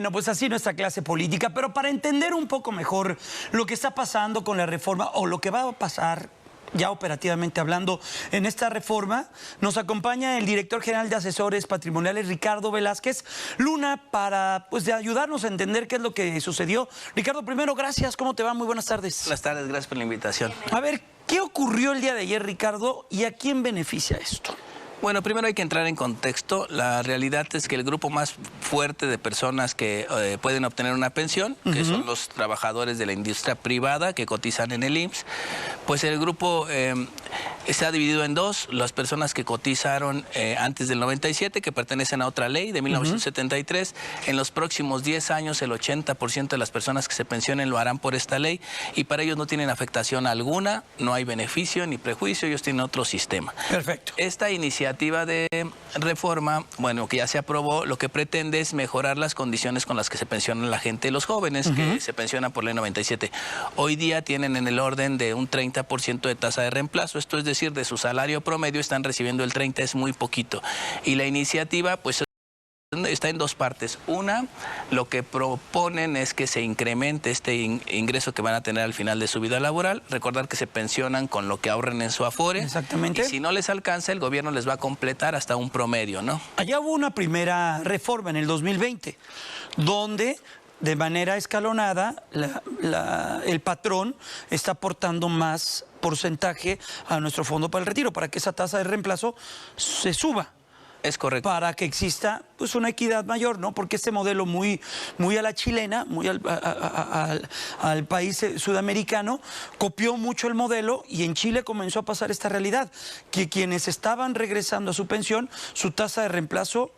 Bueno, pues así nuestra clase política, pero para entender un poco mejor lo que está pasando con la reforma o lo que va a pasar ya operativamente hablando en esta reforma, nos acompaña el director general de asesores patrimoniales, Ricardo Velázquez Luna, para pues de ayudarnos a entender qué es lo que sucedió. Ricardo, primero, gracias, ¿cómo te va? Muy buenas tardes. Buenas tardes, gracias por la invitación. A ver, ¿qué ocurrió el día de ayer, Ricardo, y a quién beneficia esto? Bueno, primero hay que entrar en contexto. La realidad es que el grupo más fuerte de personas que pueden obtener una pensión, que son los trabajadores de la industria privada que cotizan en el IMSS, pues el grupo está dividido en dos: las personas que cotizaron antes del 97, que pertenecen a otra ley de 1973. En los próximos 10 años, el 80% de las personas que se pensionen lo harán por esta ley, y para ellos no tienen afectación alguna, no hay beneficio ni prejuicio, ellos tienen otro sistema. Perfecto. Esta iniciativa de reforma, bueno, que ya se aprobó, lo que pretende es mejorar las condiciones con las que se pensionan la gente, los jóvenes que se pensionan por ley 97. Hoy día tienen en el orden de un 30% de tasa de reemplazo, esto es decir, de su salario promedio están recibiendo el 30%, es muy poquito. Y la iniciativa, pues, está en dos partes. Una, lo que proponen es que se incremente este ingreso que van a tener al final de su vida laboral. Recordar que se pensionan con lo que ahorren en su Afore. Exactamente. Y si no les alcanza, el gobierno les va a completar hasta un promedio, ¿no? Allá hubo una primera reforma en el 2020, donde de manera escalonada el patrón está aportando más porcentaje a nuestro fondo para el retiro, para que esa tasa de reemplazo se suba. Es correcto. Para que exista pues una equidad mayor, ¿no? Porque este modelo muy a la chilena, muy al país sudamericano, copió mucho el modelo, y en Chile comenzó a pasar esta realidad, que quienes estaban regresando a su pensión, su tasa de reemplazo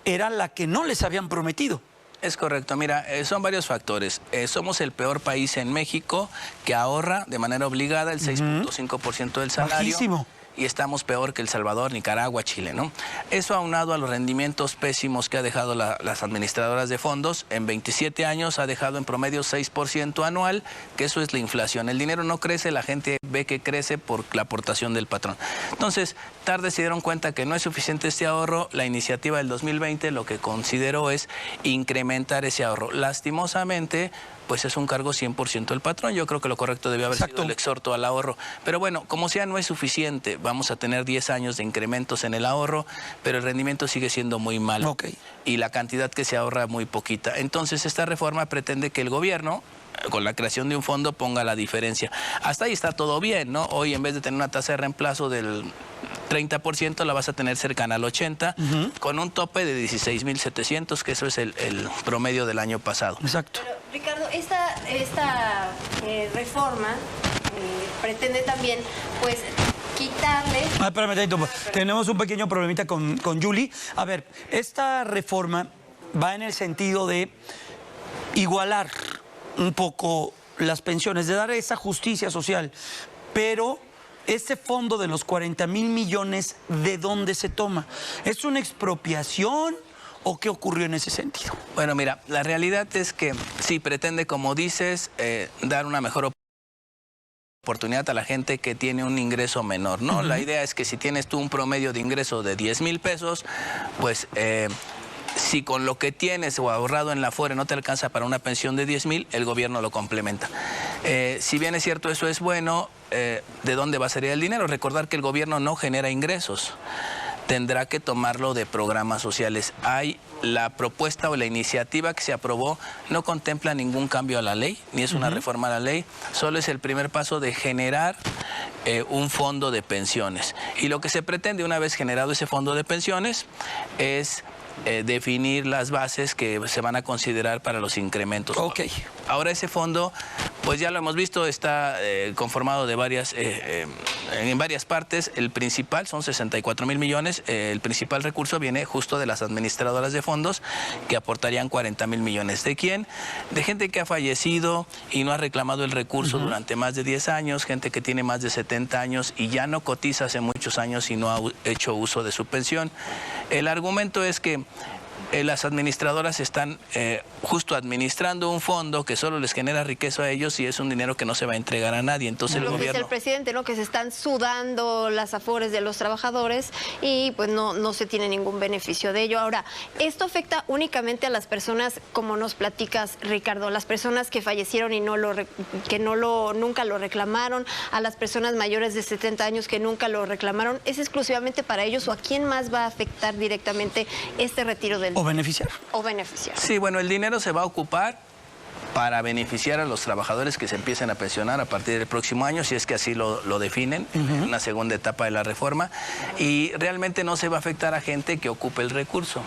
era la que no les habían prometido. Es correcto. Mira, son varios factores. Somos el peor país en México que ahorra de manera obligada el 6.5% del salario. Bajísimo. Y estamos peor que El Salvador, Nicaragua, Chile, ¿no? Eso aunado a los rendimientos pésimos que ha dejado las administradoras de fondos, en 27 años ha dejado en promedio 6% anual, que eso es la inflación. El dinero no crece, la gente ve que crece por la aportación del patrón. Entonces, tarde se dieron cuenta que no es suficiente este ahorro. La iniciativa del 2020 lo que consideró es incrementar ese ahorro. Lastimosamente, pues es un cargo 100% del patrón. Yo creo que lo correcto debe haber sido el exhorto al ahorro. Pero bueno, como sea, no es suficiente. Vamos a tener 10 años de incrementos en el ahorro, pero el rendimiento sigue siendo muy malo. Y la cantidad que se ahorra muy poquita. Entonces, esta reforma pretende que el gobierno, con la creación de un fondo, ponga la diferencia. Hasta ahí está todo bien, ¿no? Hoy, en vez de tener una tasa de reemplazo del 30%, la vas a tener cercana al 80%, con un tope de 16.700, que eso es el promedio del año pasado. Exacto. Pero, Ricardo, esta reforma pretende también, pues, quitarle... Espérame, tenemos un pequeño problemita con Julie. A ver, esta reforma va en el sentido de igualar un poco las pensiones, de dar esa justicia social, pero este fondo de los 40,000 millones, ¿de dónde se toma? ¿Es una expropiación o qué ocurrió en ese sentido? Bueno, mira, la realidad es que sí pretende, como dices, dar una mejor oportunidad a la gente que tiene un ingreso menor, ¿no? La idea es que si tienes tú un promedio de ingreso de 10,000 pesos, pues si con lo que tienes o ahorrado en la Afore no te alcanza para una pensión de 10,000, el gobierno lo complementa. Si bien es cierto, eso es bueno, ¿de dónde va a salir el dinero? Recordar que el gobierno no genera ingresos. Tendrá que tomarlo de programas sociales. La propuesta o la iniciativa que se aprobó no contempla ningún cambio a la ley, ni es una reforma a la ley, solo es el primer paso de generar un fondo de pensiones. Y lo que se pretende, una vez generado ese fondo de pensiones, es definir las bases que se van a considerar para los incrementos. Ahora ese fondo, pues ya lo hemos visto, está conformado de en varias partes. El principal son 64,000 millones. El principal recurso viene justo de las administradoras de fondos, que aportarían 40,000 millones. ¿De quién? De gente que ha fallecido y no ha reclamado el recurso durante más de 10 años, gente que tiene más de 70 años y ya no cotiza hace muchos años y no ha hecho uso de su pensión. El argumento es que las administradoras están justo administrando un fondo que solo les genera riqueza a ellos y es un dinero que no se va a entregar a nadie. Entonces el Lo gobierno... dice el presidente, ¿no? Que se están sudando las afores de los trabajadores y pues no se tiene ningún beneficio de ello. Ahora, esto afecta únicamente a las personas, como nos platicas, Ricardo, las personas que fallecieron y nunca lo reclamaron, a las personas mayores de 70 años que nunca lo reclamaron. ¿Es exclusivamente para ellos o a quién más va a afectar directamente este retiro del... O beneficiar. O beneficiar. Sí, bueno, el dinero se va a ocupar para beneficiar a los trabajadores que se empiecen a pensionar a partir del próximo año, si es que así lo definen, en una segunda etapa de la reforma, y realmente no se va a afectar a gente que ocupe el recurso.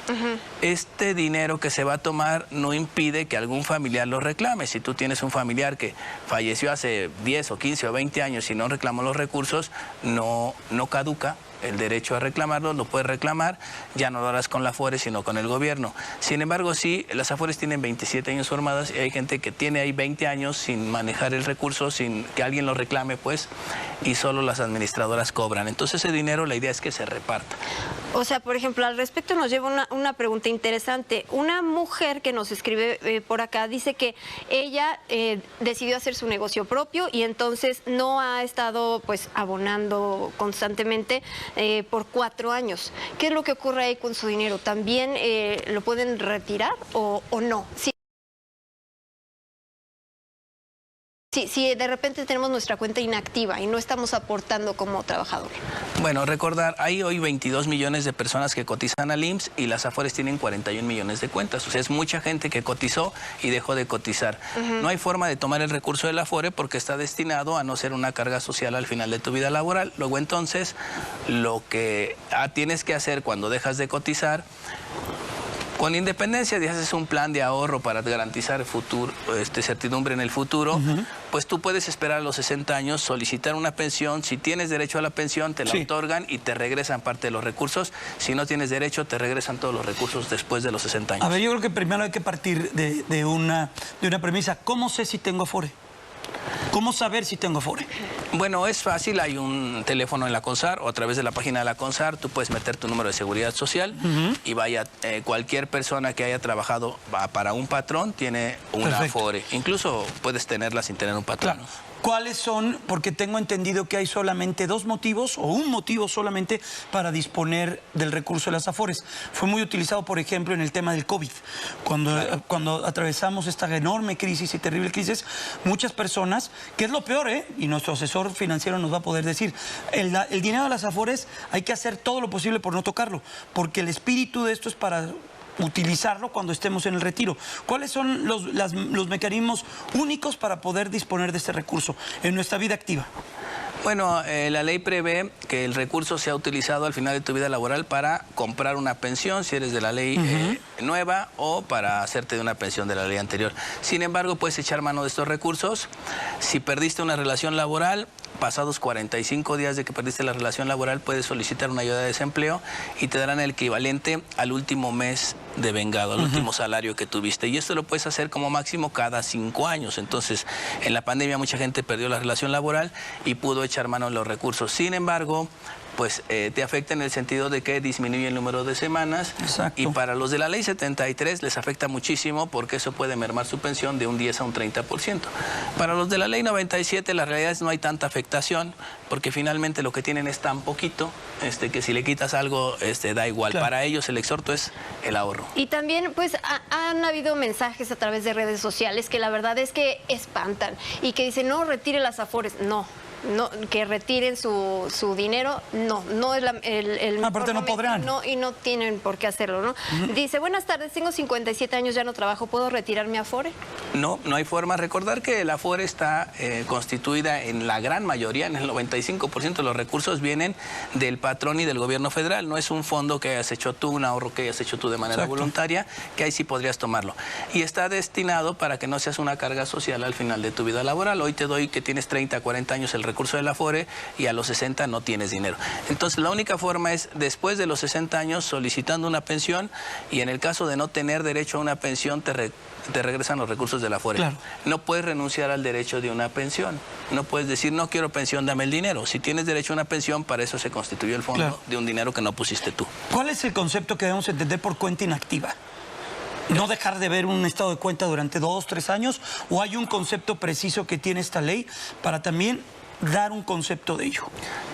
Este dinero que se va a tomar no impide que algún familiar lo reclame. Si tú tienes un familiar que falleció hace 10 o 15 o 20 años y no reclamó los recursos, no caduca el derecho a reclamarlo, lo puedes reclamar, ya no lo harás con la Afore, sino con el gobierno. Sin embargo, sí, las Afores tienen 27 años formadas y hay gente que tiene ahí 20 años sin manejar el recurso, sin que alguien lo reclame, pues, y solo las administradoras cobran. Entonces, ese dinero, la idea es que se reparta. O sea, por ejemplo, al respecto nos lleva una pregunta interesante. Una mujer que nos escribe por acá dice que ella decidió hacer su negocio propio y entonces no ha estado, pues, abonando constantemente por 4 años. ¿Qué es lo que ocurre ahí con su dinero? ¿También lo pueden retirar o no? Si de repente tenemos nuestra cuenta inactiva y no estamos aportando como trabajador. Bueno, recordar, hay hoy 22 millones de personas que cotizan al IMSS y las Afores tienen 41 millones de cuentas. O sea, es mucha gente que cotizó y dejó de cotizar. No hay forma de tomar el recurso del Afore porque está destinado a no ser una carga social al final de tu vida laboral. Luego, entonces, lo que tienes que hacer cuando dejas de cotizar, con independencia de haces un plan de ahorro para garantizar futuro, certidumbre en el futuro, pues tú puedes esperar a los 60 años, solicitar una pensión. Si tienes derecho a la pensión, te la otorgan y te regresan parte de los recursos. Si no tienes derecho, te regresan todos los recursos después de los 60 años. A ver, yo creo que primero hay que partir de una premisa. ¿Cómo sé si tengo Afore? ¿Cómo saber si tengo Afore? Bueno, es fácil, hay un teléfono en la CONSAR o a través de la página de la CONSAR, tú puedes meter tu número de seguridad social y vaya, cualquier persona que haya trabajado para un patrón tiene una Afore. Incluso puedes tenerla sin tener un patrón. Claro. ¿Cuáles son? Porque tengo entendido que hay solamente 2 motivos o un motivo solamente para disponer del recurso de las Afores. Fue muy utilizado, por ejemplo, en el tema del COVID. Cuando atravesamos esta enorme crisis y terrible crisis, muchas personas, que es lo peor, y nuestro asesor financiero nos va a poder decir, el dinero de las Afores hay que hacer todo lo posible por no tocarlo, porque el espíritu de esto es para utilizarlo cuando estemos en el retiro. ¿Cuáles son los mecanismos únicos para poder disponer de este recurso en nuestra vida activa? Bueno, la ley prevé que el recurso sea utilizado al final de tu vida laboral para comprar una pensión, si eres de la ley nueva, o para hacerte de una pensión de la ley anterior. Sin embargo, puedes echar mano de estos recursos. Si perdiste una relación laboral, pasados 45 días de que perdiste la relación laboral, puedes solicitar una ayuda de desempleo y te darán el equivalente al último mes de vengado, al último salario que tuviste. Y esto lo puedes hacer como máximo cada 5 años. Entonces, en la pandemia mucha gente perdió la relación laboral y pudo echar mano de los recursos. Sin embargo, pues te afecta en el sentido de que disminuye el número de semanas. Exacto. Y para los de la ley 73 les afecta muchísimo porque eso puede mermar su pensión de un 10 a un 30%. Para los de la ley 97 la realidad es que no hay tanta afectación porque finalmente lo que tienen es tan poquito que si le quitas algo da igual. Claro. Para ellos el exhorto es el ahorro. Y también pues han habido mensajes a través de redes sociales que la verdad es que espantan y que dicen no, retire las Afores. No, que retiren su dinero, no es el aparte no podrán. Y no tienen por qué hacerlo, ¿no? Dice, buenas tardes, tengo 57 años, ya no trabajo, ¿puedo retirar mi Afore? No hay forma. Recordar que la Afore está constituida en la gran mayoría, en el 95% de los recursos vienen del patrón y del gobierno federal. No es un fondo que hayas hecho tú, un ahorro que hayas hecho tú de manera voluntaria, que ahí sí podrías tomarlo. Y está destinado para que no seas una carga social al final de tu vida laboral. Hoy te doy que tienes 30, 40 años el recurso de la Afore y a los 60 no tienes dinero. Entonces la única forma es después de los 60 años solicitando una pensión y en el caso de no tener derecho a una pensión te regresan los recursos de la Afore. Claro. No puedes renunciar al derecho de una pensión. No puedes decir no quiero pensión, dame el dinero. Si tienes derecho a una pensión, para eso se constituyó el fondo de un dinero que no pusiste tú. ¿Cuál es el concepto que debemos entender por cuenta inactiva? no dejar de ver un estado de cuenta durante 2, 3 años, o hay un concepto preciso que tiene esta ley para también dar un concepto de ello?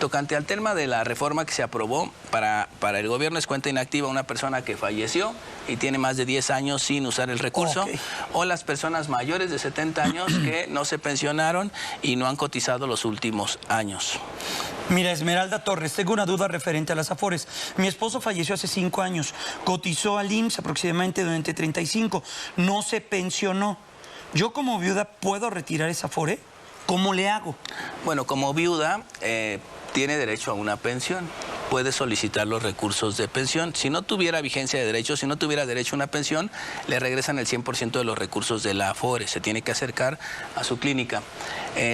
Tocante al tema de la reforma que se aprobó, para el gobierno es cuenta inactiva una persona que falleció y tiene más de 10 años sin usar el recurso, o las personas mayores de 70 años que no se pensionaron y no han cotizado los últimos años. Mira, Esmeralda Torres, tengo una duda referente a las Afores. Mi esposo falleció hace 5 años, cotizó al IMSS aproximadamente durante 35, no se pensionó. ¿Yo como viuda puedo retirar esa Afore? ¿Cómo le hago? Bueno, como viuda tiene derecho a una pensión. Puede solicitar los recursos de pensión. Si no tuviera vigencia de derechos, si no tuviera derecho a una pensión, le regresan el 100% de los recursos de la Afore. Se tiene que acercar a su clínica.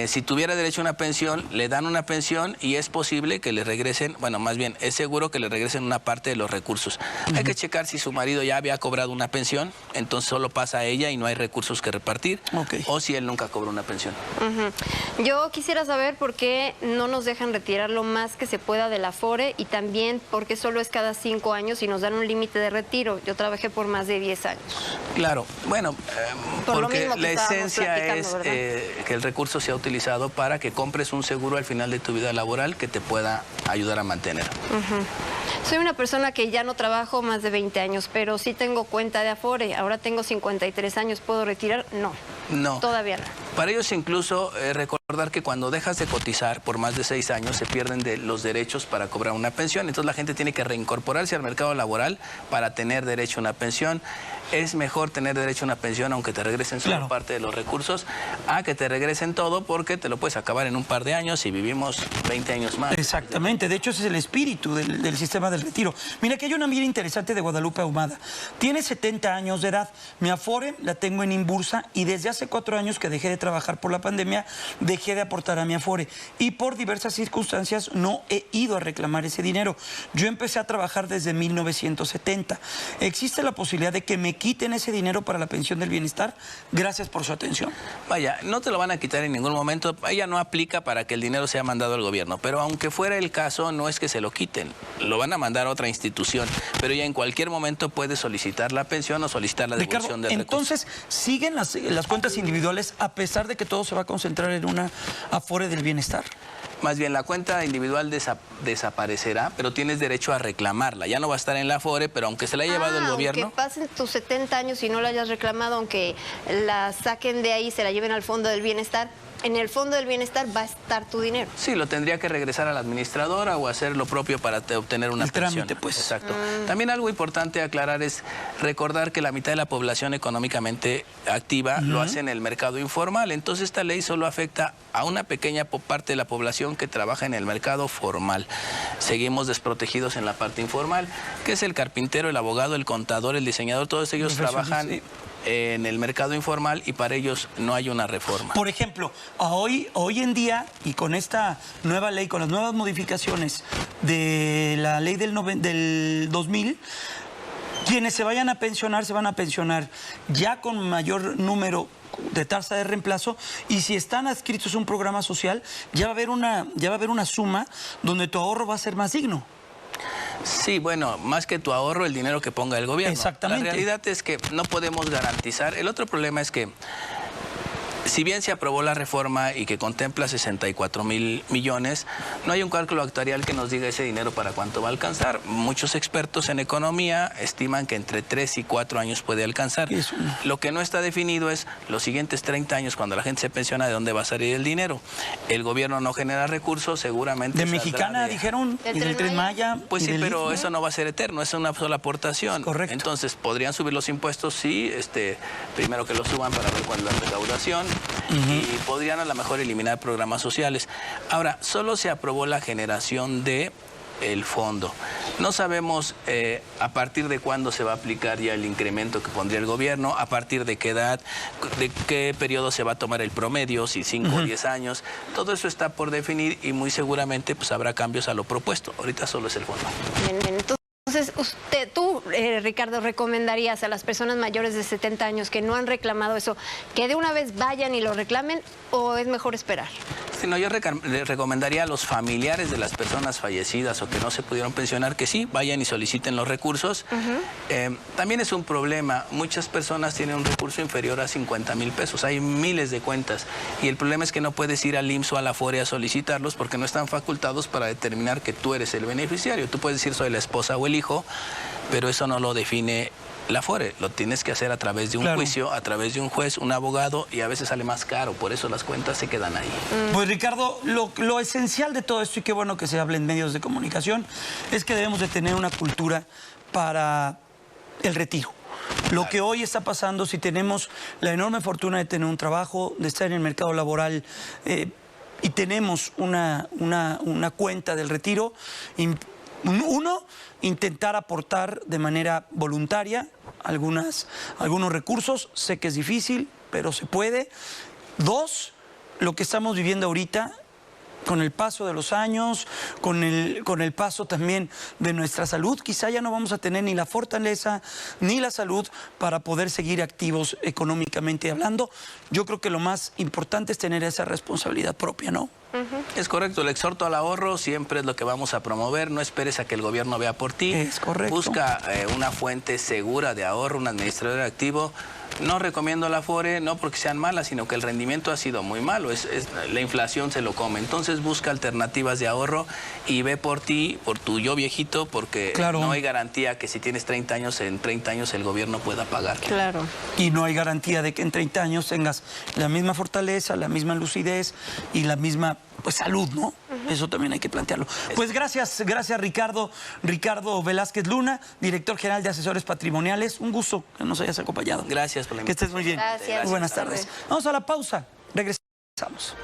Si tuviera derecho a una pensión, le dan una pensión y es posible que le regresen, bueno, más bien, es seguro que le regresen una parte de los recursos. Hay que checar si su marido ya había cobrado una pensión, entonces solo pasa a ella y no hay recursos que repartir, o si él nunca cobró una pensión. Yo quisiera saber por qué no nos dejan retirar lo más que se pueda de la Afore y también por qué solo es cada 5 años y nos dan un límite de retiro. Yo trabajé por más de 10 años. Claro, bueno, porque la esencia es que el recurso sea utilizado para que compres un seguro al final de tu vida laboral que te pueda ayudar a mantener. Soy una persona que ya no trabajo más de 20 años, pero sí tengo cuenta de Afore. Ahora tengo 53 años. ¿Puedo retirar? No. No. Todavía no. Para ellos incluso recordar que cuando dejas de cotizar por más de 6 años se pierden los derechos para cobrar una pensión. Entonces la gente tiene que reincorporarse al mercado laboral para tener derecho a una pensión. Es mejor tener derecho a una pensión aunque te regresen solo parte de los recursos, a que te regresen todo, porque te lo puedes acabar en un par de años y vivimos 20 años más. Exactamente, de hecho ese es el espíritu del sistema del retiro. Mira, que hay una mira interesante de Guadalupe Ahumada. Tiene 70 años de edad, mi Afore la tengo en Inbursa y desde hace 4 años que dejé de trabajar por la pandemia, dejé de aportar a mi Afore y por diversas circunstancias no he ido a reclamar ese dinero. Yo empecé a trabajar desde 1970. ¿Existe la posibilidad de que me quiten ese dinero para la pensión del bienestar? Gracias por su atención. Vaya, no te lo van a quitar en ningún momento. Ella no aplica para que el dinero sea mandado al gobierno, pero aunque fuera el caso, no es que se lo quiten. Lo van a mandar a otra institución, pero ella en cualquier momento puede solicitar la pensión o solicitar la devolución del recurso. Entonces, ¿siguen las cuentas individuales a pesar de que todo se va a concentrar en una Afore del bienestar? Más bien, la cuenta individual desaparecerá, pero tienes derecho a reclamarla. Ya no va a estar en la Afore, pero aunque se la haya llevado el gobierno... Aunque pasen tus 70 años y no la hayas reclamado, aunque la saquen de ahí y se la lleven al Fondo del Bienestar, en el Fondo del Bienestar va a estar tu dinero. Sí, lo tendría que regresar a la administradora o hacer lo propio para obtener una pensión. Trámite, pues. Exacto. También algo importante a aclarar es recordar que la mitad de la población económicamente activa lo hace en el mercado informal. Entonces esta ley solo afecta a una pequeña parte de la población que trabaja en el mercado formal. Seguimos desprotegidos en la parte informal, que es el carpintero, el abogado, el contador, el diseñador. Todos ellos trabajan en el mercado informal y para ellos no hay una reforma. Por ejemplo, hoy en día, y con esta nueva ley, con las nuevas modificaciones de la ley del 2000, quienes se vayan a pensionar, se van a pensionar ya con mayor número de tasa de reemplazo, y si están adscritos a un programa social, ya va a haber una suma donde tu ahorro va a ser más digno. Sí, bueno, más que tu ahorro, el dinero que ponga el gobierno. Exactamente. La realidad es que no podemos garantizar. El otro problema es que, si bien se aprobó la reforma y que contempla 64,000 millones, no hay un cálculo actuarial que nos diga ese dinero para cuánto va a alcanzar. Muchos expertos en economía estiman que entre 3 y 4 años puede alcanzar. Lo que no está definido es los siguientes 30 años, cuando la gente se pensiona, de dónde va a salir el dinero. El gobierno no genera recursos, seguramente. De Mexicana, dijeron, y del Tren Maya. Pues sí, pero eso no va a ser eterno, es una sola aportación. Correcto. Entonces, ¿podrían subir los impuestos? Sí, primero que los suban para ver cuál es la recaudación. Y podrían a lo mejor eliminar programas sociales. Ahora, solo se aprobó la generación de el fondo. No sabemos a partir de cuándo se va a aplicar ya el incremento que pondría el gobierno, a partir de qué edad, de qué periodo se va a tomar el promedio, si 5 o 10 años. Todo eso está por definir y muy seguramente pues habrá cambios a lo propuesto. Ahorita solo es el fondo. Entonces Entonces, tú, Ricardo, ¿recomendarías a las personas mayores de 70 años que no han reclamado eso, que de una vez vayan y lo reclamen, o es mejor esperar? Sí, no, yo le recomendaría a los familiares de las personas fallecidas o que no se pudieron pensionar que sí, vayan y soliciten los recursos. También es un problema, muchas personas tienen un recurso inferior a 50,000 pesos, hay miles de cuentas y el problema es que no puedes ir al IMSS o a la Afore a solicitarlos porque no están facultados para determinar que tú eres el beneficiario. Tú puedes decir soy la esposa o el hijo, pero eso no lo define la Afore, lo tienes que hacer a través de un juicio, a través de un juez, un abogado, y a veces sale más caro, por eso las cuentas se quedan ahí. Pues Ricardo, lo esencial de todo esto, y qué bueno que se hable en medios de comunicación, es que debemos de tener una cultura para el retiro. Lo que hoy está pasando, si tenemos la enorme fortuna de tener un trabajo, de estar en el mercado laboral, y tenemos una cuenta del retiro, uno, intentar aportar de manera voluntaria algunos recursos. Sé que es difícil, pero se puede. Dos, lo que estamos viviendo ahorita, con el paso de los años, con el paso también de nuestra salud, quizá ya no vamos a tener ni la fortaleza ni la salud para poder seguir activos económicamente hablando. Yo creo que lo más importante es tener esa responsabilidad propia, ¿no? Es correcto, el exhorto al ahorro siempre es lo que vamos a promover, no esperes a que el gobierno vea por ti. Es correcto. Busca una fuente segura de ahorro, un administrador activo. No recomiendo la Afore, no porque sean malas, sino que el rendimiento ha sido muy malo, la inflación se lo come. Entonces busca alternativas de ahorro y ve por ti, por tu yo viejito, porque no hay garantía que si tienes 30 años, en 30 años el gobierno pueda pagar. Claro. Y no hay garantía de que en 30 años tengas la misma fortaleza, la misma lucidez y la misma salud, ¿no? Eso también hay que plantearlo. Pues gracias Ricardo Velázquez Luna, director general de Asesores Patrimoniales. Un gusto que nos hayas acompañado. Gracias por la Que invitación. estés muy bien. Gracias. Muy buenas tardes. Vamos a la pausa. Regresamos.